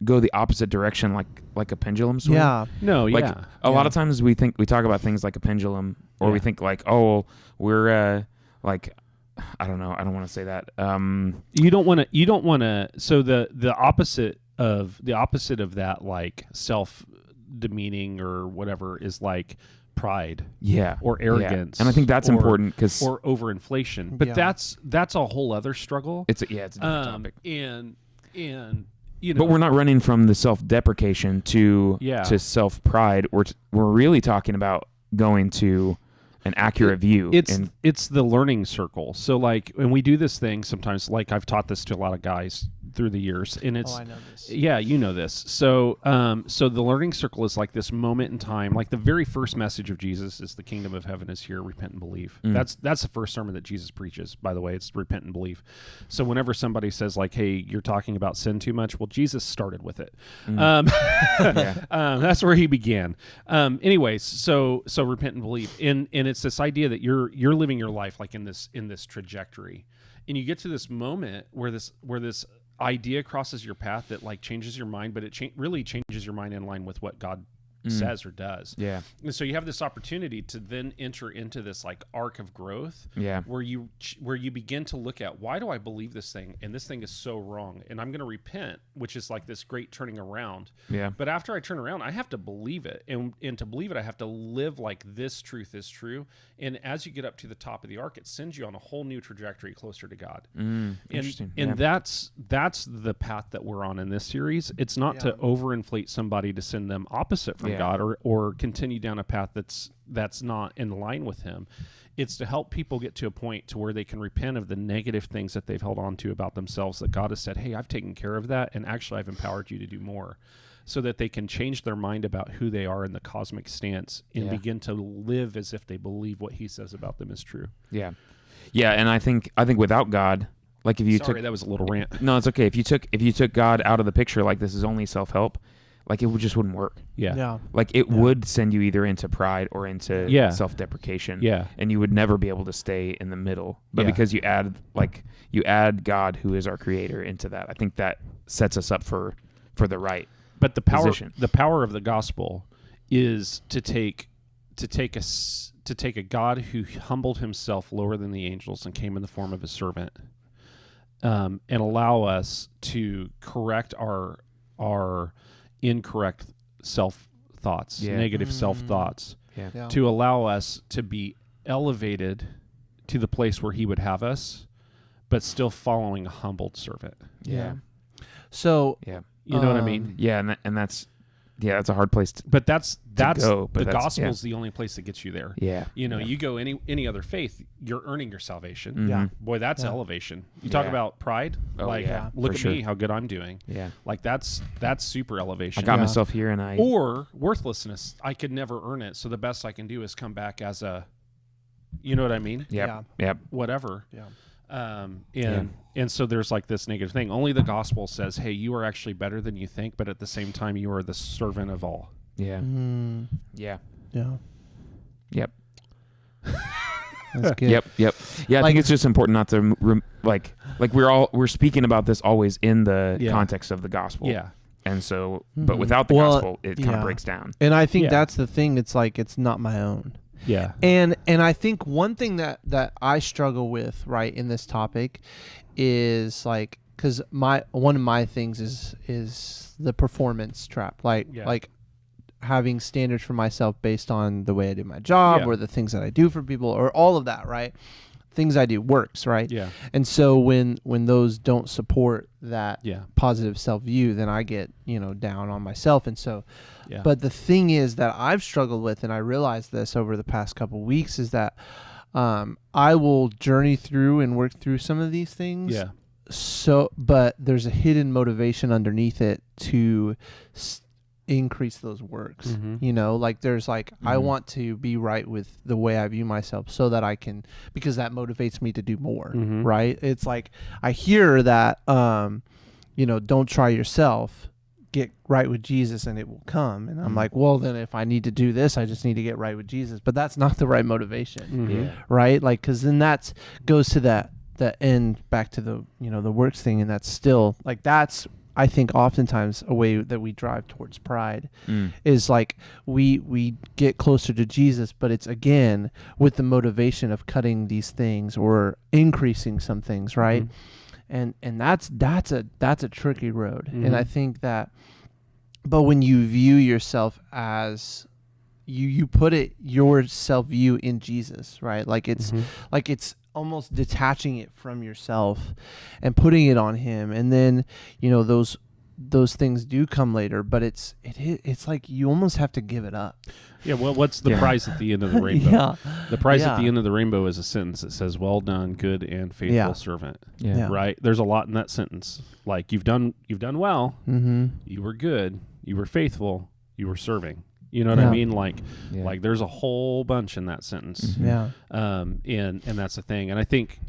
S3: go the opposite direction, like a pendulum swing.
S2: Yeah.
S1: No,
S3: like,
S1: yeah.
S3: A lot of times we talk about things like a pendulum, or we think like, oh, well, we're like, I don't know, I don't want to say that.
S1: You don't want to, so the opposite of that, like self-demeaning or whatever, is like pride, or arrogance,
S3: and I think that's important, because
S1: or overinflation. But that's a whole other struggle.
S3: It's a different topic.
S1: And you know,
S3: but we're not running from the self-deprecation to self-pride. We're really talking about going to an accurate view.
S1: It's the learning circle. So like, when we do this thing sometimes, like I've taught this to a lot of guys through the years, and it's
S2: I know this.
S1: Yeah, you know this. So the learning circle is like this moment in time. Like, the very first message of Jesus is the kingdom of heaven is here, repent and believe. That's the first sermon that Jesus preaches, by the way. It's repent and believe. So whenever somebody says like, hey, you're talking about sin too much, well, Jesus started with it. That's where he began. Anyways, so repent and believe. And it's this idea that you're living your life like in this trajectory, and you get to this moment where this idea crosses your path that like changes your mind, but it really changes your mind in line with what God says or does.
S3: Yeah.
S1: And so you have this opportunity to then enter into this like arc of growth, where you begin to look at, why do I believe this thing, and this thing is so wrong, and I'm going to repent, which is like this great turning around.
S3: Yeah.
S1: But after I turn around, I have to believe it, and to believe it, I have to live like this truth is true. And as you get up to the top of the arc, it sends you on a whole new trajectory closer to God.
S3: Interesting.
S1: And that's the path that we're on in this series. It's not to overinflate somebody to send them opposite from God, or continue down a path that's not in line with him. It's to help people get to a point to where they can repent of the negative things that they've held on to about themselves, that God has said, hey, I've taken care of that, and actually I've empowered you to do more, so that they can change their mind about who they are in the cosmic stance, and begin to live as if they believe what he says about them is true.
S3: Yeah. And I think without God, like, if you
S1: that was a little rant.
S3: No, it's okay. If you took God out of the picture, like, this is only self-help, like, it just wouldn't work.
S2: Yeah.
S3: Like, it would send you either into pride or into self-deprecation.
S1: Yeah.
S3: And you would never be able to stay in the middle. But because you add God, who is our creator, into that, I think that sets us up for the right
S1: But the
S3: position.
S1: power of the gospel is to take a God who humbled himself lower than the angels and came in the form of a servant, and allow us to correct our incorrect self-thoughts, negative self-thoughts, to allow us to be elevated to the place where he would have us, but still following a humbled servant.
S2: So,
S1: you know what I mean?
S3: Yeah, and that's that's a hard place to
S1: But that's
S3: go, but
S1: the
S3: that's-
S1: gospel's the only place that gets you there.
S3: yeah.
S1: You go any other faith, you're earning your salvation.
S3: Mhm.
S2: Yeah.
S1: Boy, that's
S2: Yeah.
S1: elevation. You talk
S3: Yeah.
S1: about pride,
S3: Oh,
S1: like
S3: yeah,
S1: look
S3: for
S1: at
S3: sure.
S1: me, how good I'm doing.
S3: Yeah.
S1: Like that's super elevation.
S3: I got
S2: Yeah.
S3: myself here and I
S1: Or worthlessness. I could never earn it, so the best I can do is come back as a, you know what I mean?
S3: Yep. Yep.
S1: Whatever.
S2: Yeah.
S1: And so there's like this negative thing. Only the gospel says, hey, you are actually better than you think, but at the same time, you are the servant of all.
S3: Yeah.
S2: Mm,
S3: Yeah.
S2: yeah.
S3: Yep.
S2: That's good.
S3: Yep. Yep. Yeah, I
S2: Like-
S3: think it's just important not to like we're speaking about this always in the
S1: Yeah.
S3: context of the gospel.
S1: Yeah.
S3: And so, but
S2: Mhm.
S3: without the
S2: Well,
S3: gospel, it kind
S2: yeah.
S3: of breaks down.
S2: And I think
S1: Yeah.
S2: that's the thing. It's like it's not my own.
S1: Yeah.
S2: And I think one thing that I struggle with, right, in this topic is like, because one of my things is the performance trap, like having standards for myself based on the way I do my job
S1: Yeah.
S2: or the things that I do for people or all of that, right? Things I do works, right?
S1: Yeah.
S2: And so when those don't support that
S1: Yeah.
S2: positive self view, then I get down on myself, and so.
S1: Yeah.
S2: But the thing is that I've struggled with, and I realized this over the past couple weeks, is that I will journey through and work through some of these things.
S1: Yeah.
S2: So, but there's a hidden motivation underneath it to increase those works.
S1: Mhm.
S2: Like there's like I
S3: Mhm.
S2: want to be right with the way I view myself, so that I can, because that motivates me to do more.
S1: Mhm.
S2: Right? It's like I hear that don't try yourself, get right with Jesus and it will come. And I'm
S3: Mhm.
S2: like, well, then if I need to do this, I just need to get right with Jesus. But that's not the right motivation,
S1: Mhm.
S3: Yeah.
S2: right? Like, because then that goes to that end, back to the the works thing, and that's still like that's, I think, oftentimes a way that we drive towards pride
S3: Mm.
S2: is like we get closer to Jesus, but it's again with the motivation of cutting these things or increasing some things, right?
S1: Mhm.
S2: And that's a tricky road. And I
S1: Mhm.
S2: think that, but when you view yourself as you put it, your self view in Jesus, right? Like it's
S1: Mhm.
S2: like it's almost detaching it from yourself and putting it on him, and then those things do come later, but it's like you almost have to give it up.
S1: Yeah. Well, what's the
S3: Yeah.
S1: prize at the end of the rainbow?
S2: Yeah.
S1: The prize at
S2: Yeah.
S1: the end of the rainbow is a sentence that says, "Well done, good and faithful
S2: Yeah.
S1: servant."
S3: Yeah.
S2: Yeah.
S1: Right? There's a lot in that sentence. Like you've done well.
S2: Mm-hmm.
S1: You were good. You were faithful. You were serving. You know what
S2: Yeah.
S1: I mean? Like
S3: Yeah.
S1: there's a whole bunch in that sentence.
S3: Mhm.
S2: Yeah.
S1: And that's the thing. And I think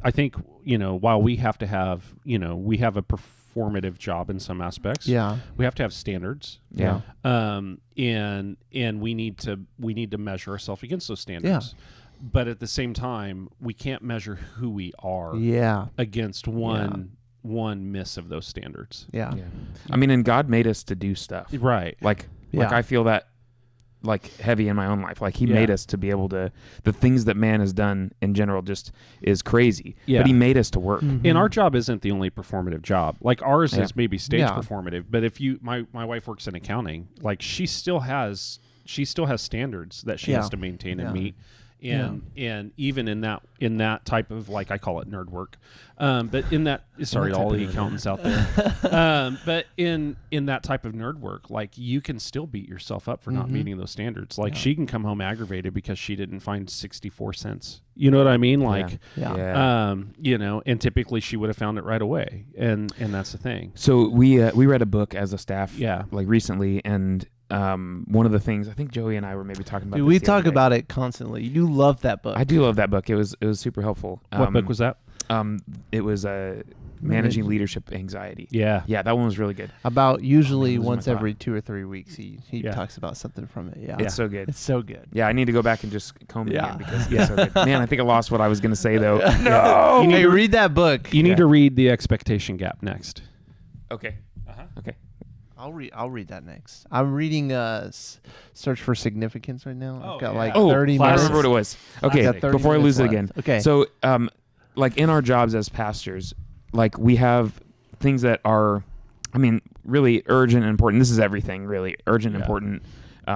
S1: while we have to have we have a performative job in some aspects.
S2: Yeah.
S1: We have to have standards.
S3: Yeah.
S1: And we need to measure ourselves against those standards. But at the same time, we can't measure who we are
S2: Yeah.
S1: against one miss of those standards.
S2: Yeah.
S3: Yeah. I mean, and God made us to do stuff.
S1: Right.
S3: Like
S2: Yeah.
S3: I feel that like heavy in my own life. Like he
S1: Yeah.
S3: made us to be able to, the things that man has done in general just is crazy.
S1: Yeah.
S3: But he made us to work.
S2: Mhm.
S1: And our job isn't the only performative job. Like ours
S3: Yeah.
S1: is maybe stage
S2: Yeah.
S1: performative, but if my wife works in accounting, like she still has standards that she
S2: Yeah.
S1: has to maintain and
S2: Yeah.
S1: meet. And even in that type of, like, I call it nerd work, but in that, sorry,
S2: type
S1: all
S2: of
S1: the
S2: nerd
S1: accountants out there, but in that type of nerd work, like you can still beat yourself up for not
S2: Mhm.
S1: meeting those standards. Like
S2: Yeah.
S1: she can come home aggravated because she didn't find 64 cents. You know what I mean? Like,
S2: Yeah.
S1: and typically she would have found it right away, and that's the thing.
S3: So we read a book as a staff,
S1: Yeah.
S3: like recently, and one of the things I think Joey and I were maybe talking about.
S2: Dude,
S3: this
S2: we
S3: the
S2: talk
S3: other day.
S2: about it constantly. You do love that book.
S3: I do love that book. It was super helpful.
S1: What book was that?
S3: It was Managing Leadership Anxiety.
S1: Yeah.
S3: Yeah, that one was really good.
S2: About usually
S3: losing my
S2: once
S3: thought.
S2: every 2 or 3 weeks, he
S1: Yeah.
S2: talks about something from it. Yeah.
S3: It's so good.
S2: It's so good.
S3: Yeah, I need to go back and just comb it
S2: Yeah.
S3: again because it's so good. Man, I think I lost what I was going to say though.
S1: No.
S2: Hey, read that book.
S1: You need
S3: Yeah.
S1: to read The Expectation Gap next.
S3: Okay. Okay.
S2: I'll read that next. I'm reading Search for Significance right now.
S1: Oh,
S2: I've got
S1: yeah.
S2: like
S3: Oh,
S2: 30
S3: I
S2: minutes.
S3: remember what it was. Okay,
S2: I've got 30
S3: before I
S2: minutes
S3: lose it
S2: left.
S3: again.
S2: Okay.
S3: So, like in our jobs as pastors, like we have things that are, I mean, really urgent and important. This is everything, really urgent,
S1: Yeah.
S3: important,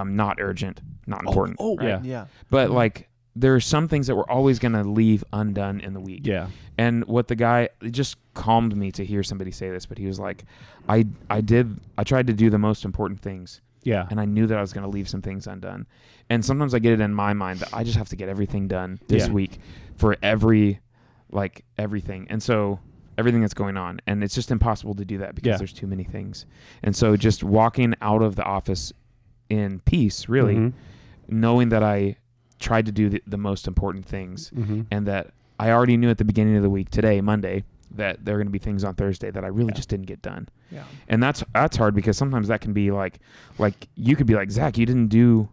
S3: not urgent, not important.
S2: Oh,
S1: right?
S2: yeah.
S3: But like, there are some things that we're always going to leave undone in the week.
S1: Yeah.
S3: And what the guy, it just calmed me to hear somebody say this, but he was like, I tried to do the most important things
S1: Yeah.
S3: And I knew that I was going to leave some things undone. And sometimes I get it in my mind that I just have to get everything done this week for everything. And so everything that's going on. And it's just impossible to do that because there's too many things. And so just walking out of the office in peace, really, knowing that I tried to do the most important things and that I already knew at the beginning of the week, today, Monday, that there are going to be things on Thursday that I really just didn't get done.
S2: Yeah.
S3: And that's hard because sometimes that can be like you could be like, Zach, you didn't do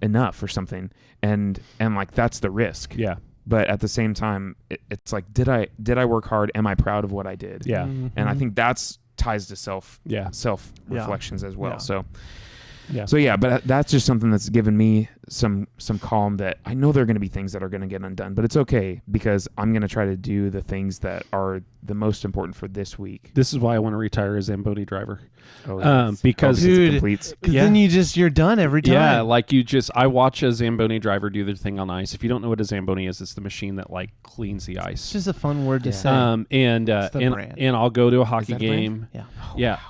S3: enough or something. And like, that's the risk.
S1: Yeah.
S3: But at the same time, it's like, did I work hard? Am I proud of what I did?
S1: Yeah.
S3: And I think that's ties to self reflections as well.
S1: Yeah.
S3: So yeah, but that's just something that's given me some calm, that I know there are going to be things that are going to get undone, but it's okay because I'm going to try to do the things that are the most important for this week.
S1: This is why I want to retire as Zamboni driver.
S3: Because
S2: dude, because then you're done every time.
S1: Yeah, like I watch a Zamboni driver do their thing on ice. If you don't know what a Zamboni is, it's the machine that like cleans the ice.
S2: It's just a fun word to say.
S1: And I'll go to a hockey
S2: game.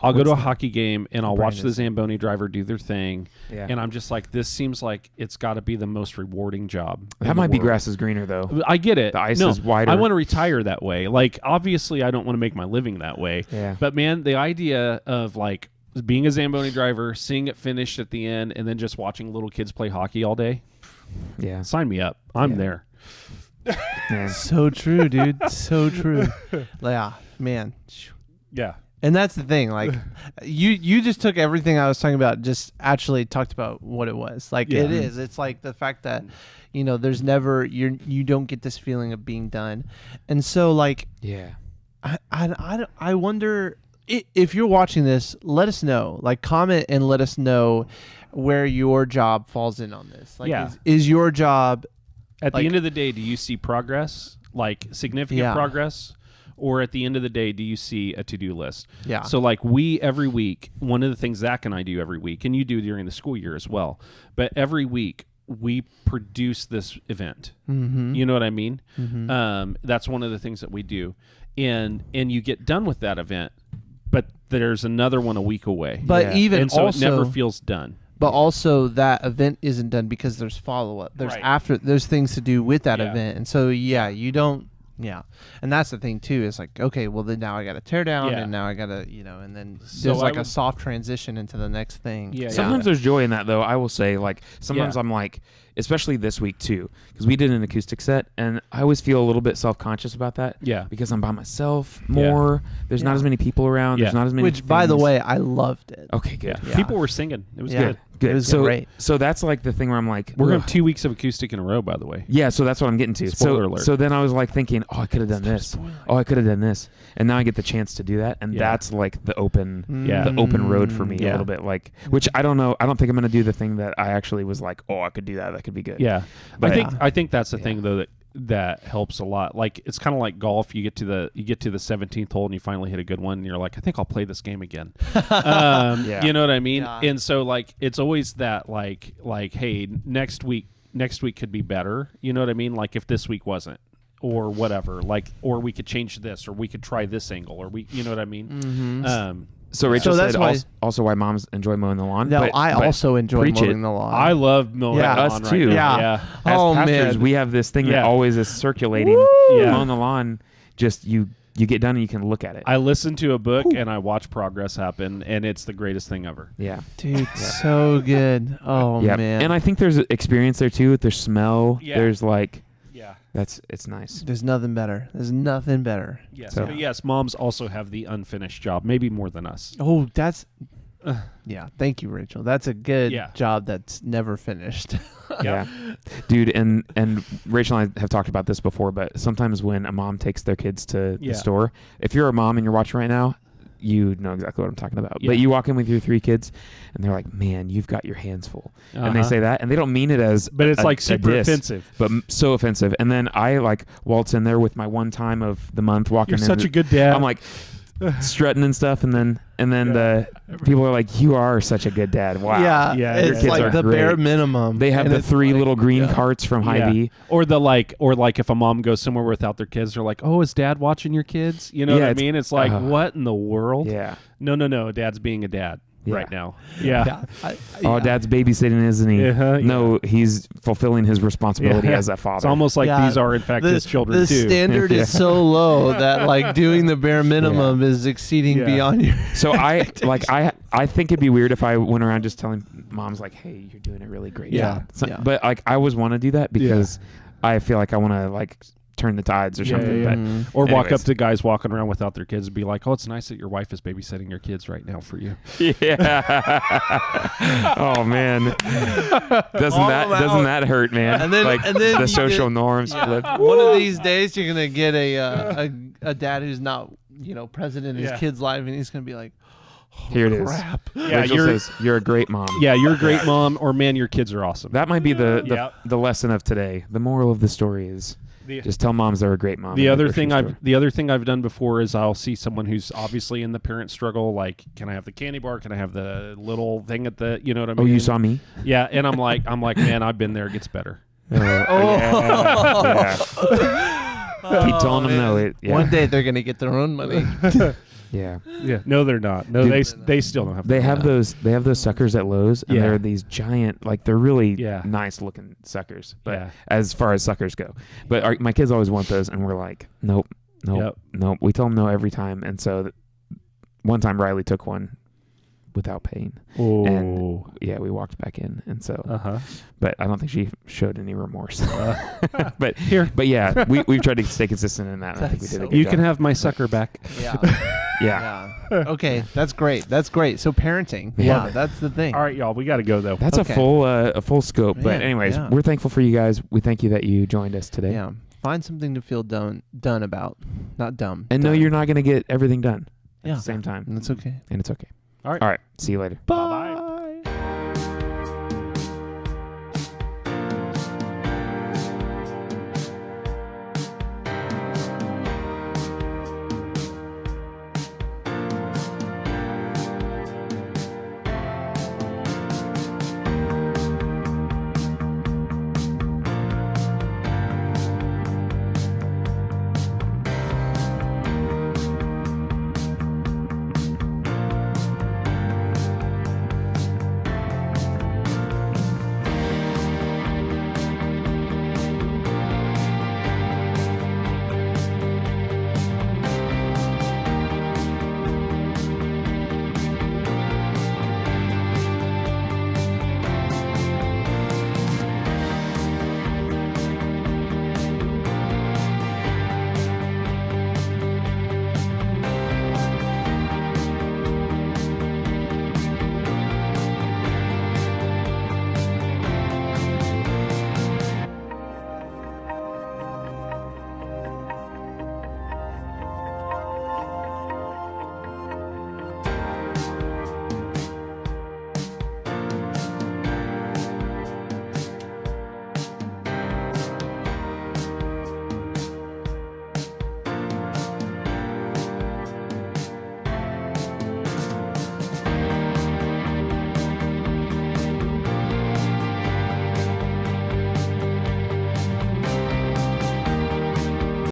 S1: I'll go to a hockey game and I'll watch the Zamboni driver do their thing.
S3: Yeah.
S1: And I'm just like, this seems like it's got to be the most rewarding job.
S3: That might be grass is greener though.
S1: I get it.
S3: The ice is wider.
S1: I want to retire that way. Like, obviously, I don't want to make my living that way.
S3: Yeah.
S1: But man, the idea of like being a Zamboni driver, seeing it finished at the end, and then just watching little kids play hockey all day.
S3: Yeah.
S1: Sign me up. I'm there.
S3: Man.
S2: So true, dude. So true. Yeah, man.
S1: Yeah.
S2: And that's the thing, like you just took everything I was talking about, just actually talked about what it was. Like it is. It's like the fact that, there's never you don't get this feeling of being done. And so like I wonder if you're watching this, let us know. Like comment and let us know where your job falls in on this. Like is your job
S1: at the end of the day, do you see progress? Like significant progress? Or at the end of the day, do you see a to-do list?
S2: Yeah.
S1: So like every week, one of the things Zach and I do every week, and you do during the school year as well, but every week we produce this event.
S2: Mm-hmm.
S1: You know what I mean?
S2: Mm-hmm.
S1: That's one of the things that we do. And you get done with that event, but there's another one a week away.
S2: But even
S1: and so
S2: also,
S1: it never feels done.
S2: But also that event isn't done because there's follow-up. There's things to do with that event. And so, you don't. Yeah. And that's the thing too, is like, okay, well then now I got to tear down and now I got to, and then there's like a soft transition into the next thing.
S1: Yeah.
S3: Sometimes there's joy in that though. I will say, like, sometimes I'm like, especially this week too, because we did an acoustic set and I always feel a little bit self-conscious about that.
S1: Yeah.
S3: Because I'm by myself more. There's not as many people around. There's not as many
S2: Which, by the way, I loved it.
S3: Okay, good.
S1: Yeah. People were singing. It was good.
S3: Good.
S2: It was great.
S3: So that's like the thing where I'm like,
S1: we're going to have 2 weeks of acoustic in a row, by the way.
S3: Yeah, so that's what I'm getting to.
S1: Spoiler alert.
S3: So then I was like thinking, I could have done this. Oh, I could have done this. And now I get the chance to do that. And that's like the open road for me a little bit. Like, which I don't know. I don't think I'm going to do the thing that I actually was like, oh, I could do that. That could be good.
S1: Yeah.
S3: But
S1: I think that's the thing though that helps a lot. Like it's kind of like golf. You get to the 17th hole and you finally hit a good one and you're like, I think I'll play this game again. You know what I mean?
S2: Yeah.
S1: And so like it's always that like hey, next week could be better. You know what I mean? Like if this week wasn't, or whatever, like, or we could change this, or we could try this angle, or you know what I mean?
S2: Mm-hmm.
S3: So Rachel
S2: that's
S3: said also why moms enjoy mowing the lawn.
S2: No,
S3: but
S2: I also enjoy mowing the lawn.
S1: I love mowing the lawn.
S3: Us too.
S1: Right
S2: Yeah.
S1: now.
S3: As pastors,
S2: man.
S3: we have this thing that always is circulating. Mowing the lawn, just you get done and you can look at it.
S1: I listen to a book and I watch progress happen, and it's the greatest thing ever.
S3: Yeah.
S2: Dude, so good. Oh, man.
S3: And I think there's experience there too. There's smell.
S1: Yeah.
S3: There's like,
S1: Yeah.
S3: it's nice.
S2: There's nothing better. There's nothing better.
S1: Yes.
S3: So-
S1: But yes, moms also have the unfinished job, maybe more than us.
S2: Oh, that's... Yeah, thank you, Rachel. That's a good job that's never finished.
S3: Yeah. Dude, and Rachel and I have talked about this before, but sometimes when a mom takes their kids to the store, if you're a mom and you're watching right now, you know exactly what I'm talking about. But you walk in with your 3 kids and they're like, man, you've got your hands full. And they say that and they don't mean it as
S1: but it's like super
S3: diss,
S1: offensive.
S3: but so offensive. And then I like waltz in there with my one time of the month walking
S1: You're
S3: in.
S1: such a good dad.
S3: I'm like strutting and stuff, and then the people are like, you are such a good dad. Wow.
S2: Yeah,
S1: your
S2: it's
S3: kids
S2: like
S3: are
S2: the
S3: great.
S2: bare minimum.
S3: They have
S2: And
S3: the
S2: it's
S3: 3
S2: like,
S3: little green carts from Hy-Vee.
S1: Or like if a mom goes somewhere without their kids, they're like, oh, is dad watching your kids? You know what I mean? It's like, what in the world?
S3: Yeah.
S1: No, dad's being a dad. right now. Yeah.
S3: Oh, Dad's babysitting, isn't he? No, he's fulfilling his responsibility as a father.
S1: It's almost like these are, in fact, his children,
S2: the
S1: too.
S2: The standard is so low that, like, doing the bare minimum is exceeding beyond your...
S3: So I think it'd be weird if I went around just telling moms, like, hey, you're doing a really great job. So, but, like, I always want to do that because I feel like I want to, like, turn the tides or something. But
S1: or walk up to guys walking around without their kids and be like, oh, it's nice that your wife is babysitting your kids right now for you.
S3: Oh man, doesn't that hurt, man?
S2: And then,
S3: like the social norms flip.
S2: One of these days you're gonna get a dad who's not present in his kid's life, and he's gonna be like,
S3: here it
S2: crap.
S3: is. Yeah, you're a great mom.
S1: Yeah, you're a great mom, or man, your kids are awesome.
S3: That might be the lesson of today. The moral of the story is just tell moms they're a great mom.
S1: The other thing I've done before is I'll see someone who's obviously in the parent struggle, like, can I have the candy bar? Can I have the little thing at the, you know what I mean?
S3: Oh, you saw me?
S1: Yeah, and I'm like, man, I've been there. It gets better.
S3: Keep telling them no.
S2: One day they're gonna get their own money.
S3: Yeah.
S1: No, they're not. No, dude, they still don't have.
S3: They have those. They have those suckers at Lowe's, and they're these giant, like they're really nice looking suckers. But as far as suckers go, but my kids always want those, and we're like, nope. We tell them no every time, and so one time Riley took one without paying, and we walked back in, and so. But I don't think she showed any remorse. But we've tried to stay consistent in that. And I think we did a good
S1: You
S3: job.
S1: can have my sucker back.
S3: Yeah.
S2: Okay, that's great. So parenting. Yeah, that's the thing.
S1: All right, y'all, we got to go though.
S3: That's a full scope. But anyways, we're thankful for you guys. We thank you that you joined us today.
S2: Yeah. Find something to feel done about, not dumb.
S3: And know you're not going to get everything done at the same time.
S2: And it's okay.
S3: And it's okay.
S1: All right.
S3: All right. See you later.
S2: Bye.